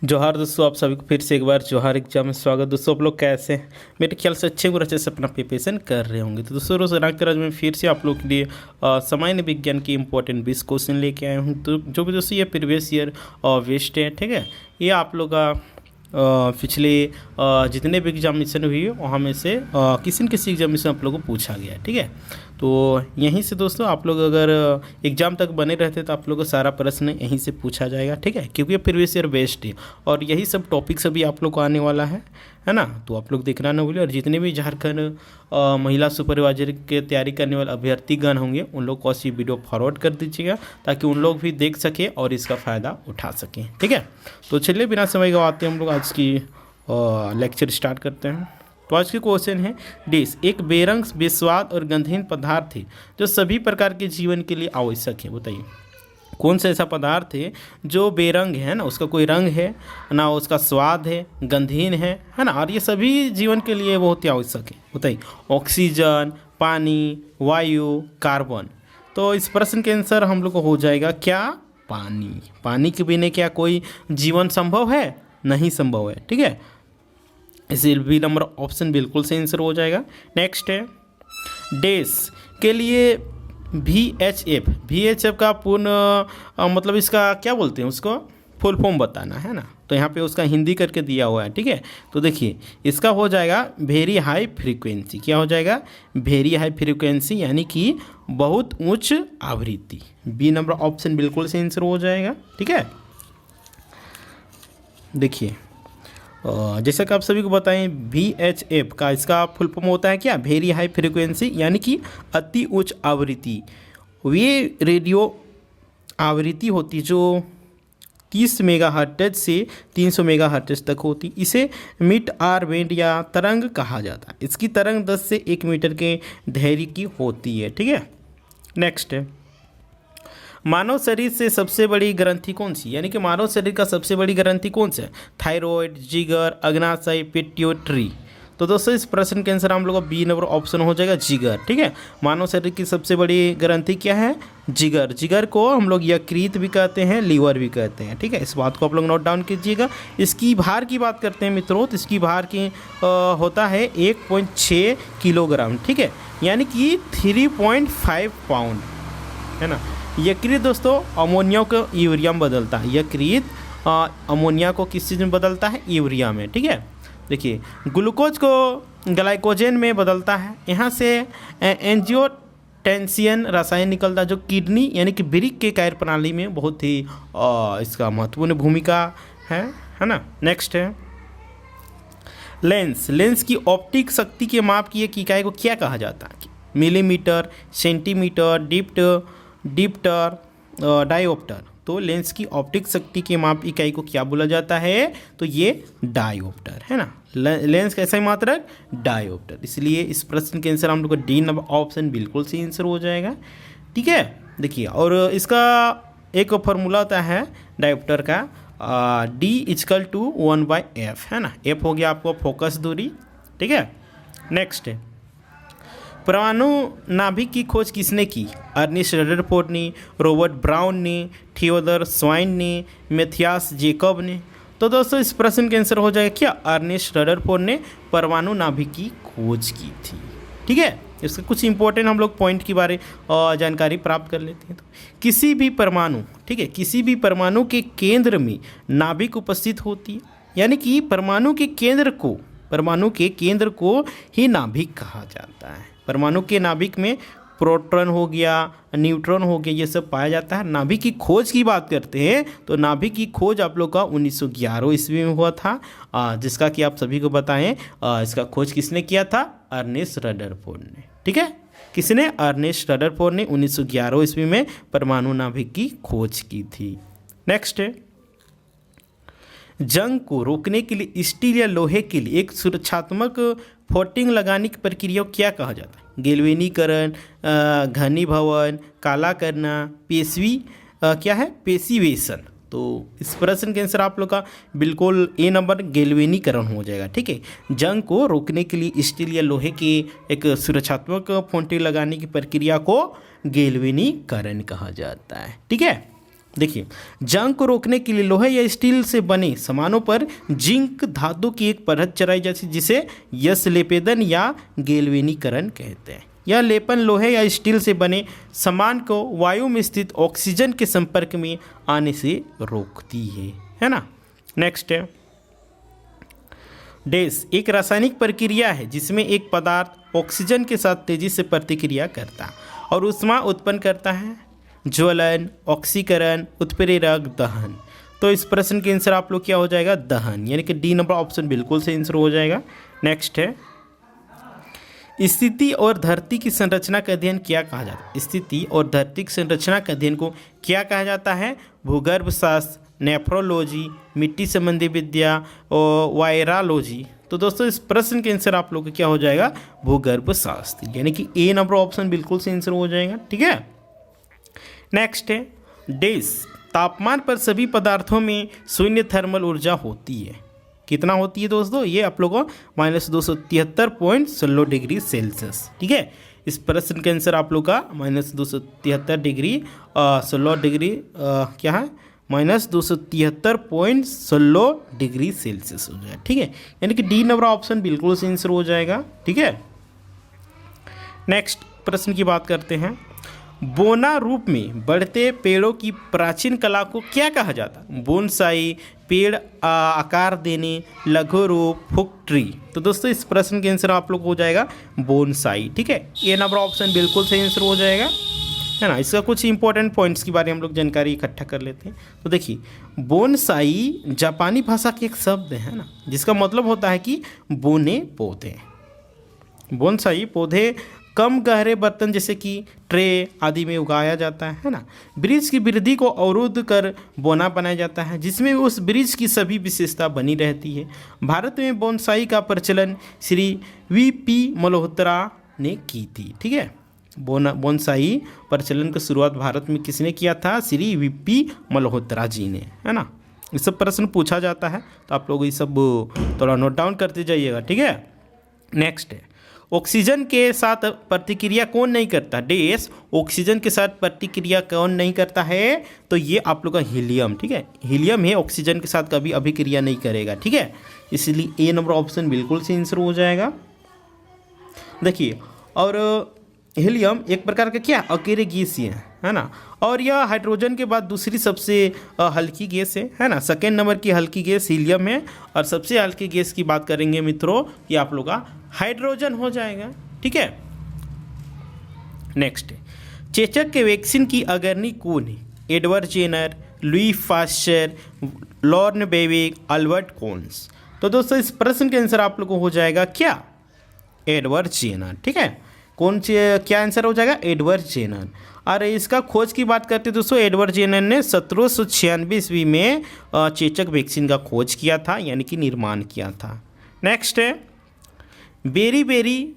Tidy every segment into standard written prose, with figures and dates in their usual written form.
जोहार दोस्तों, आप सभी को फिर से एक बार जोहार एग्जाम में स्वागत। दोस्तों आप लोग कैसे हैं? मेरे ख्याल से अच्छे और अच्छे से अपना प्रिपरेशन कर रहे होंगे। तो दोस्तों रोज रात में फिर से आप लोग के लिए सामान्य विज्ञान की इंपॉर्टेंट 20 क्वेश्चन लेके आए हूँ। तो जो भी दोस्तों ये प्रीवियस ईयर वेस्ट है, ठीक है, ये आप लोग का पिछले जितने भी एग्जामिनेशन हुई वहाँ में से किसी न किसी एग्जामिनेशन आप लोगों को पूछा गया है, ठीक है। तो यहीं से दोस्तों आप लोग अगर एग्ज़ाम तक बने रहते तो आप लोगों को सारा प्रश्न यहीं से पूछा जाएगा, ठीक है, क्योंकि ये प्रीवियस ईयर बेस्ड है और यही सब टॉपिक्स अभी आप लोग को आने वाला है ना। तो आप लोग देखना ना भूलिए। और जितने भी झारखंड महिला सुपरवाइजर के तैयारी करने वाले अभ्यर्थीगण होंगे उन लोग को ऐसी वीडियो फॉरवर्ड कर दीजिएगा ताकि उन लोग भी देख सकें और इसका फ़ायदा उठा सकें, ठीक है। तो चलिए बिना समय गवाते हम लोग आज की लेक्चर स्टार्ट करते हैं। तो आज के क्वेश्चन है डिश एक बेरंग बेस्वाद और गंधहीन पदार्थ है जो सभी प्रकार के जीवन के लिए आवश्यक है। बताइए कौन सा ऐसा पदार्थ है जो बेरंग है ना, उसका कोई रंग है ना, उसका स्वाद है, गंधहीन है ना, और ये सभी जीवन के लिए बहुत ही आवश्यक है। बताइए ऑक्सीजन, पानी, वायु, कार्बन। तो इस प्रश्न के आंसर हम लोग को हो जाएगा क्या? पानी। पानी के बिना क्या कोई जीवन संभव है? नहीं संभव है, ठीक है। इसे बी नंबर ऑप्शन बिल्कुल सही आंसर हो जाएगा। नेक्स्ट है डैश के लिए VHF का पूर्ण मतलब इसका क्या बोलते हैं, उसको फुल फॉर्म बताना है ना। तो यहाँ पे उसका हिंदी करके दिया हुआ है, ठीक है। तो देखिए इसका हो जाएगा वेरी हाई फ्रीक्वेंसी। क्या हो जाएगा? वेरी हाई फ्रीक्वेंसी, यानी कि बहुत उच्च आवृत्ति। बी नंबर ऑप्शन बिल्कुल सही आंसर हो जाएगा, ठीक है। देखिए जैसा कि आप सभी को बताएं VHF का इसका फुल फॉर्म होता है क्या? वेरी हाई फ्रीक्वेंसी, यानी कि अति उच्च आवृत्ति। ये रेडियो आवृत्ति होती जो 30 मेगाहर्ट्ज से 300 मेगाहर्ट्ज तक होती। इसे मिड आर बैंड या तरंग कहा जाता है। इसकी तरंग 10 से 1 मीटर के धैर्य की होती है, ठीक है। नेक्स्ट है मानव शरीर से सबसे बड़ी ग्रंथि कौन सी? यानी कि मानव शरीर का सबसे बड़ी ग्रंथि कौन सा है? थायराइड, जिगर, अग्नाशय, पिट्यूटरी। तो दोस्तों इस प्रश्न के आंसर हम लोग का बी नंबर ऑप्शन हो जाएगा जिगर, ठीक है। मानव शरीर की सबसे बड़ी ग्रंथि क्या है? जिगर। जिगर को हम लोग यकृत भी कहते हैं, लीवर भी कहते हैं, ठीक है। इस बात को आप लोग नोट डाउन कीजिएगा। इसकी भार की बात करते हैं मित्रों, तो इसकी भार की होता है 1.6 किलोग्राम, ठीक है, यानी कि 3.5 पाउंड, है ना। यकृत दोस्तों अमोनिया को यूरिया में बदलता है। यकृत अमोनिया को किस चीज़ में बदलता है? यूरिया में, ठीक है। देखिए ग्लूकोज को ग्लाइकोजन में बदलता है। यहाँ से एंजियोटेंसिन रसायन निकलता है जो किडनी यानी कि वृक्क के कार्य प्रणाली में बहुत ही इसका महत्वपूर्ण भूमिका है ना। नेक्स्ट है लेंस। लेंस की ऑप्टिक शक्ति के माप की एक इकाई को क्या कहा जाता है? Millimetre, centimetre, dioptre, dioptre. तो लेंस की ऑप्टिक शक्ति के माप इकाई को क्या बोला जाता है? तो ये डायोप्टर है ना। लेंस कैसा ही मात्रक? डायोप्टर। इसलिए इस प्रश्न के आंसर हम लोग को डी नंबर ऑप्शन बिल्कुल सही आंसर हो जाएगा, ठीक है। देखिए और इसका एक फॉर्मूला होता है डायोप्टर का D=1/F, है ना। F हो गया आपको फोकस दूरी, ठीक है। नेक्स्ट है परमाणु नाभिक की खोज किसने की? अर्नेस्ट रदरफोर्ड ने, रॉबर्ट ब्राउन ने, थियोडर स्वाइन ने, मैथियास जैकब ने। तो दोस्तों इस प्रश्न का आंसर हो जाएगा क्या? अर्नेस्ट रदरफोर्ड ने परमाणु नाभिक की खोज की थी, ठीक है। इसके कुछ इंपॉर्टेंट हम लोग पॉइंट के बारे जानकारी प्राप्त कर लेते हैं। तो किसी भी परमाणु, ठीक है, किसी भी परमाणु के केंद्र में नाभिक उपस्थित होती है, यानी कि परमाणु के केंद्र को ही नाभिक कहा जाता है। परमाणु के नाभिक में प्रोटॉन हो गया, न्यूट्रॉन हो गया, ये सब पाया जाता है। नाभिक की खोज की बात करते हैं तो नाभिक की खोज आप लोग का 1911 ईस्वी में हुआ था, जिसका कि आप सभी को बताएं इसका खोज किसने किया था? अर्नेस्ट रदरफोर्ड ने, ठीक है। किसने? अर्नेस्ट रदरफोर्ड ने 1911 ईस्वी में परमाणु नाभिक की खोज की थी। नेक्स्ट है जंग को रोकने के लिए स्टील या लोहे के लिए एक सुरक्षात्मक फोटिंग लगाने की प्रक्रिया को क्या कहा जाता है? गैल्वेनीकरण, घनीभवन, काला करना, पेशिवेशन। तो इस प्रश्न के आंसर आप लोग का बिल्कुल ए नंबर गैल्वेनीकरण हो जाएगा, ठीक है। जंग को रोकने के लिए स्टील या लोहे के एक सुरक्षात्मक फोटिंग लगाने की प्रक्रिया को गैल्वेनीकरण कहा जाता है, ठीक है। देखिए, जंग को रोकने के लिए लोहे या स्टील से बने सामानों पर जिंक धातु की एक परत चढ़ाई जाती, जिसे यश लेपेदन या गैल्वेनीकरण कहते हैं। यह लेपन लोहे या स्टील से बने सामान को वायु में स्थित ऑक्सीजन के संपर्क में आने से रोकती है ना। नेक्स्ट है डैश, एक रासायनिक प्रक्रिया है जिसमें एक पदार्थ ऑक्सीजन के साथ तेजी से प्रतिक्रिया करता है और ऊष्मा उत्पन्न करता है। ज्वलन, ऑक्सीकरण, उत्प्रेरक, दहन। तो इस प्रश्न के आंसर आप लोग क्या हो जाएगा, दहन, यानी कि डी नंबर ऑप्शन बिल्कुल से आंसर हो जाएगा। नेक्स्ट है स्थिति और धरती की संरचना का अध्ययन क्या कहा जाता है। स्थिति और धरती की संरचना के अध्ययन को क्या कहा जाता है, भूगर्भ शास्त्र, नेफ्रोलॉजी, मिट्टी संबंधी विद्या और वायरलॉजी। तो दोस्तों इस प्रश्न के आंसर आप लोग का क्या हो जाएगा, भूगर्भ शास्त्र, यानी कि ए नंबर ऑप्शन बिल्कुल से आंसर हो जाएगा। ठीक है। नेक्स्ट है डैश, तापमान पर सभी पदार्थों में शून्य थर्मल ऊर्जा होती है। कितना होती है दोस्तों, ये आप लोगों को -273.16 डिग्री सेल्सियस। ठीक है। इस प्रश्न के आंसर आप लोग का -273 डिग्री 16 डिग्री क्या है, -273.16 डिग्री सेल्सियस हो जाएगा। ठीक है, यानी कि डी नंबर ऑप्शन बिल्कुल से आंसर हो जाएगा। ठीक है। नेक्स्ट प्रश्न की बात करते हैं, बोना रूप में बढ़ते पेड़ों की प्राचीन कला को क्या कहा जाता है। बोनसाई, पेड़ आकार देने, लघु रूप, हुक ट्री। तो दोस्तों इस प्रश्न के आंसर आप लोग हो जाएगा बोनसाई। ठीक है, ए नंबर ऑप्शन बिल्कुल सही आंसर हो जाएगा, है ना। इसका कुछ इंपॉर्टेंट पॉइंट्स के बारे में हम लोग जानकारी इकट्ठा कर लेते हैं। तो देखिए, बोनसाई जापानी भाषा के एक शब्द है ना, जिसका मतलब होता है कि बोने पौधे। बोनसाई पौधे कम गहरे बर्तन जैसे कि ट्रे आदि में उगाया जाता है ना। वृक्ष की वृद्धि को अवरुद्ध कर बोना बनाया जाता है, जिसमें उस वृक्ष की सभी विशेषता बनी रहती है। भारत में बोनसाई का प्रचलन श्री वी.पी. मल्होत्रा ने की थी। ठीक है, बोनसाई प्रचलन की शुरुआत भारत में किसने किया था, श्री वी.पी. मल्होत्रा जी ने, है ना। ये सब प्रश्न पूछा जाता है, तो आप लोग ये सब थोड़ा नोट डाउन करते जाइएगा। ठीक है। नेक्स्ट है ऑक्सीजन के साथ प्रतिक्रिया कौन नहीं करता। डैश, ऑक्सीजन के साथ प्रतिक्रिया कौन नहीं करता है, तो ये आप लोग का हीलियम। ठीक है, हीलियम है, ऑक्सीजन के साथ कभी अभिक्रिया नहीं करेगा। ठीक है, इसलिए ए नंबर ऑप्शन बिल्कुल से आंसर हो जाएगा। देखिए, और हीलियम एक प्रकार का क्या अकेले गैस है ना, और यह हाइड्रोजन के बाद दूसरी सबसे हल्की गैस है ना। सेकेंड नंबर की हल्की गैस हीलियम है, और सबसे हल्की गैस की बात करेंगे मित्रों, ये आप लोग का हाइड्रोजन हो जाएगा। ठीक है। नेक्स्ट, चेचक के वैक्सीन की अग्रणी कौन है। Edward Jenner, Louis Pasteur, Lorne Bewick, Albert Kons. तो दोस्तों इस प्रश्न के आंसर आप लोग को हो जाएगा क्या, एडवर्ड जेनर। ठीक है, कौन से क्या आंसर हो जाएगा, एडवर्ड जेनर। और इसका खोज की बात करते हैं दोस्तों, एडवर्ड जेनर ने 1796 ईस्वी में चेचक वैक्सीन का खोज किया था, यानी कि निर्माण किया था। नेक्स्ट है बेरी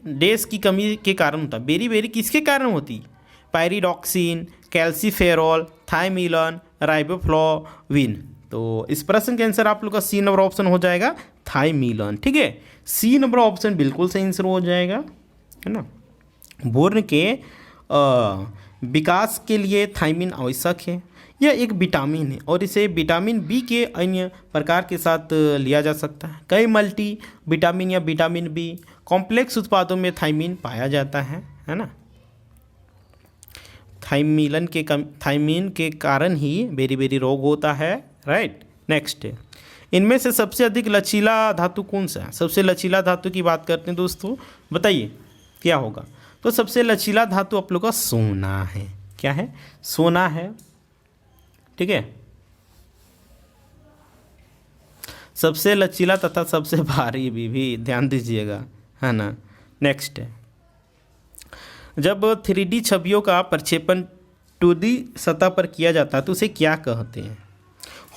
डैश की कमी के कारण होता। बेरी किसके कारण होती, पायरिडॉक्सिन, कैल्सीफेरॉल, थाइमिलन, राइबोफ्लाविन। तो इस प्रश्न के आंसर आप लोग का सी नंबर ऑप्शन हो जाएगा, थाइमिलन। ठीक है, सी नंबर ऑप्शन बिल्कुल सही आंसर हो जाएगा, है ना। बोर्न के विकास के लिए थाइमिन आवश्यक है। यह एक विटामिन है और इसे विटामिन बी के अन्य प्रकार के साथ लिया जा सकता है। कई मल्टी विटामिन या विटामिन बी कॉम्प्लेक्स उत्पादों में थाइमिन पाया जाता है ना। थाइमिन के कारण ही बेरी रोग होता है, राइट। नेक्स्ट, इनमें से सबसे अधिक लचीला धातु कौन सा है। सबसे लचीला धातु की बात करते हैं दोस्तों, बताइए क्या होगा। तो सबसे लचीला धातु आप लोग का सोना है। क्या है, सोना है। ठीक है, सबसे लचीला तथा सबसे भारी भी ध्यान दीजिएगा, है ना। नेक्स्ट है, जब 3D छवियों का प्रक्षेपण 2D सतह पर किया जाता है तो उसे क्या कहते हैं।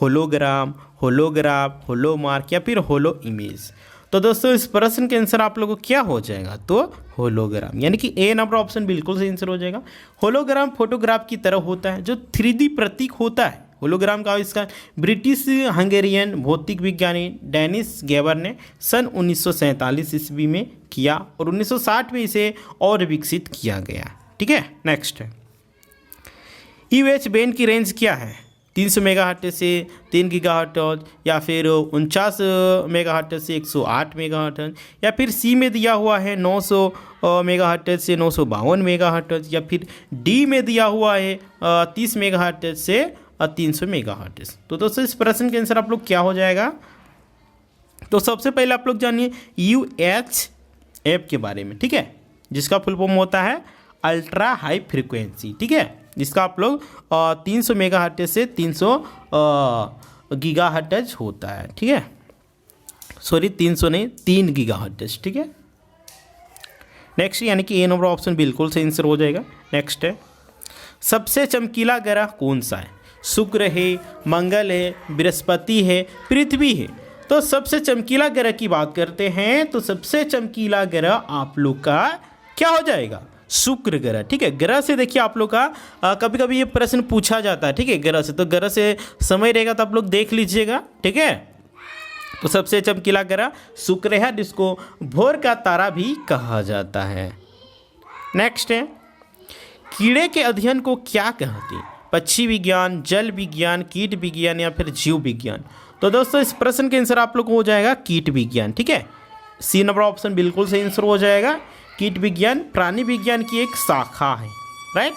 होलोग्राम, होलोग्राफ, होलोमार्क या फिर होलो इमेज। तो दोस्तों इस प्रश्न के आंसर आप लोगों को क्या हो जाएगा, तो होलोग्राम, यानी कि ए नंबर ऑप्शन बिल्कुल सही आंसर हो जाएगा। होलोग्राम फोटोग्राफ की तरह होता है जो 3D प्रतीक होता है। होलोग्राम का आविष्कार ब्रिटिश हंगेरियन भौतिक विज्ञानी डेनिस गेबर ने सन 1947 ईस्वी में किया और 1960 में इसे और विकसित किया गया। ठीक है। नेक्स्ट है, यूएच बैंड की रेंज क्या है, 300 मेगाहर्ट्ज से 3 गीगाहर्ट्ज, या फिर 49 मेगाहर्ट्ज से 108 मेगाहर्ट्ज, या फिर सी में दिया हुआ है 900 मेगाहर्ट्ज से 952 मेगाहर्ट्ज, या फिर डी में दिया हुआ है 30 मेगाहर्ट्ज से 300 मेगाहर्ट्ज। तो दोस्तों इस प्रश्न का आंसर आप लोग क्या हो जाएगा? तो सबसे पहले आप लोग जानिए UHF के बारे में, ठीक है, जिसका फुल फॉर्म होता है अल्ट्रा हाई फ्रीक्वेंसी, ठीक है, जिसका आप लोग 300 मेगाहर्ट्ज से 300 गीगाहर्ट्ज होता है, ठीक है, सॉरी 300 नहीं 3 गीगाहर्ट्ज, ठीक है। नेक्स्ट यानी कि ए नंबर ऑप्शन बिल्कुल सही आंसर हो जाएगा। नेक्स्ट है सबसे चमकीला ग्रह कौन सा है? शुक्र है, मंगल है, बृहस्पति है, पृथ्वी है। तो सबसे चमकीला ग्रह की बात करते हैं तो सबसे चमकीला ग्रह आप लोग का क्या हो जाएगा? शुक्र ग्रह, ठीक है। ग्रह से देखिए आप लोग का कभी कभी ये प्रश्न पूछा जाता है, ठीक है, ग्रह से, तो ग्रह से समय रहेगा तो आप लोग देख लीजिएगा, ठीक है। तो सबसे चमकीला ग्रह शुक्र है, जिसको भोर का तारा भी कहा जाता है। नेक्स्ट है कीड़े के अध्ययन को क्या कहते हैं? पक्षी विज्ञान, जल विज्ञान, कीट विज्ञान या फिर जीव विज्ञान। तो दोस्तों इस प्रश्न के आंसर आप लोग को हो जाएगा कीट विज्ञान, ठीक है, सी नंबर ऑप्शन बिल्कुल सही आंसर हो जाएगा। कीट विज्ञान प्राणी विज्ञान की एक शाखा है, राइट।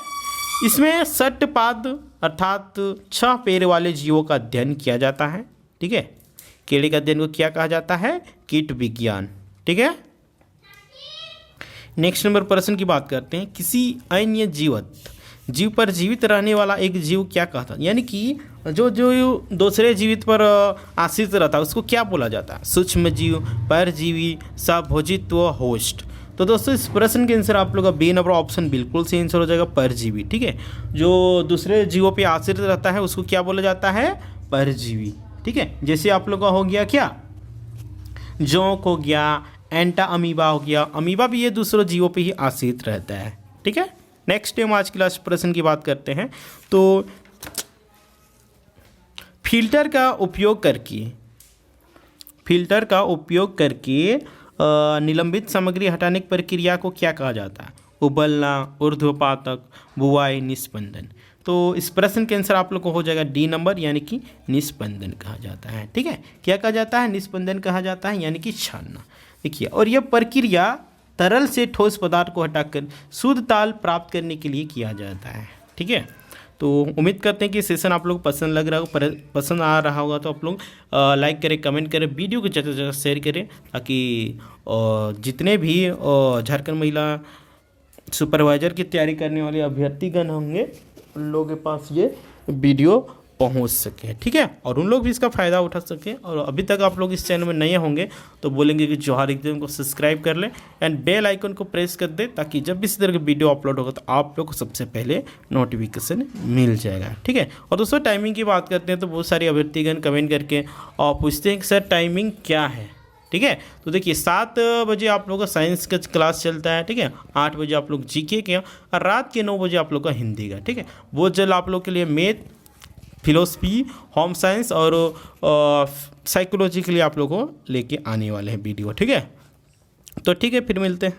इसमें षटपाद अर्थात 6 पैर वाले जीवों का अध्ययन किया जाता है, ठीक है। कीड़े के अध्ययन को क्या कहा जाता है? कीट विज्ञान, ठीक है। नेक्स्ट नंबर प्रश्न की बात करते हैं किसी अन्य जीव पर जीवित रहने वाला एक जीव क्या कहता है? यानी कि जो दूसरे जीवित पर आश्रित रहता है उसको क्या बोला जाता है? सूक्ष्म जीव, परजीवी, सभोजित्व, होस्ट। तो दोस्तों इस प्रश्न के आंसर आप लोग का बी नंबर ऑप्शन बिल्कुल सही आंसर हो जाएगा, परजीवी, ठीक है। जो दूसरे जीवों पे आश्रित रहता है उसको क्या बोला जाता है? परजीवी, ठीक है। जैसे आप लोग का हो गया क्या, जोंक हो गया, एंटा अमीबा हो गया। अमीबा भी ये दूसरे जीवों पे ही आश्रित रहता है, ठीक है। नेक्स्ट हम आज के लास्ट प्रश्न की बात करते हैं। तो फिल्टर का उपयोग करके निलंबित सामग्री हटाने की प्रक्रिया को क्या कहा जाता है? उबलना, ऊर्ध्वपातक, बुवाई, निस्पंदन। तो इस प्रश्न के आंसर आप लोग को हो जाएगा डी नंबर, यानी कि निस्पंदन कहा जाता है, ठीक है। क्या कहा जाता है? निस्पंदन कहा जाता है, यानी कि छानना। देखिए, और यह प्रक्रिया तरल से ठोस पदार्थ को हटाकर शुद्ध ताल प्राप्त करने के लिए किया जाता है, ठीक है। तो उम्मीद करते हैं कि सेशन आप लोग पसंद लग रहा होगा, पसंद आ रहा होगा तो आप लोग लाइक करें, कमेंट करें, वीडियो को ज़्यादा से ज़्यादा शेयर करें, ताकि जितने भी झारखंड महिला सुपरवाइजर की तैयारी करने वाले अभ्यर्थीगण होंगे उन लोगों के पास ये वीडियो पहुंच सके, ठीक है, और उन लोग भी इसका फ़ायदा उठा सकें। और अभी तक आप लोग इस चैनल में नए होंगे तो बोलेंगे कि जोहार एग्जाम को सब्सक्राइब कर लें एंड बेल आइकन को प्रेस कर दें, ताकि जब भी इस तरह की वीडियो अपलोड होगा तो आप लोग को सबसे पहले नोटिफिकेशन मिल जाएगा, ठीक है। और दोस्तों टाइमिंग की बात करते हैं तो बहुत सारे अभ्यर्थीगण कमेंट करके और पूछते हैं कि सर टाइमिंग क्या है, ठीक है। तो देखिए 7 बजे आप लोग का साइंस का क्लास चलता है, ठीक है। 8 बजे आप लोग जीके के, और रात के 9 बजे आप लोग का हिंदी का, ठीक है। वो जल आप लोग के लिए मैथ, फिलोसफी, होम साइंस और साइकोलॉजी के लिए आप लोग को लेके आने वाले हैं वीडियो, ठीक है। तो ठीक है, फिर मिलते हैं।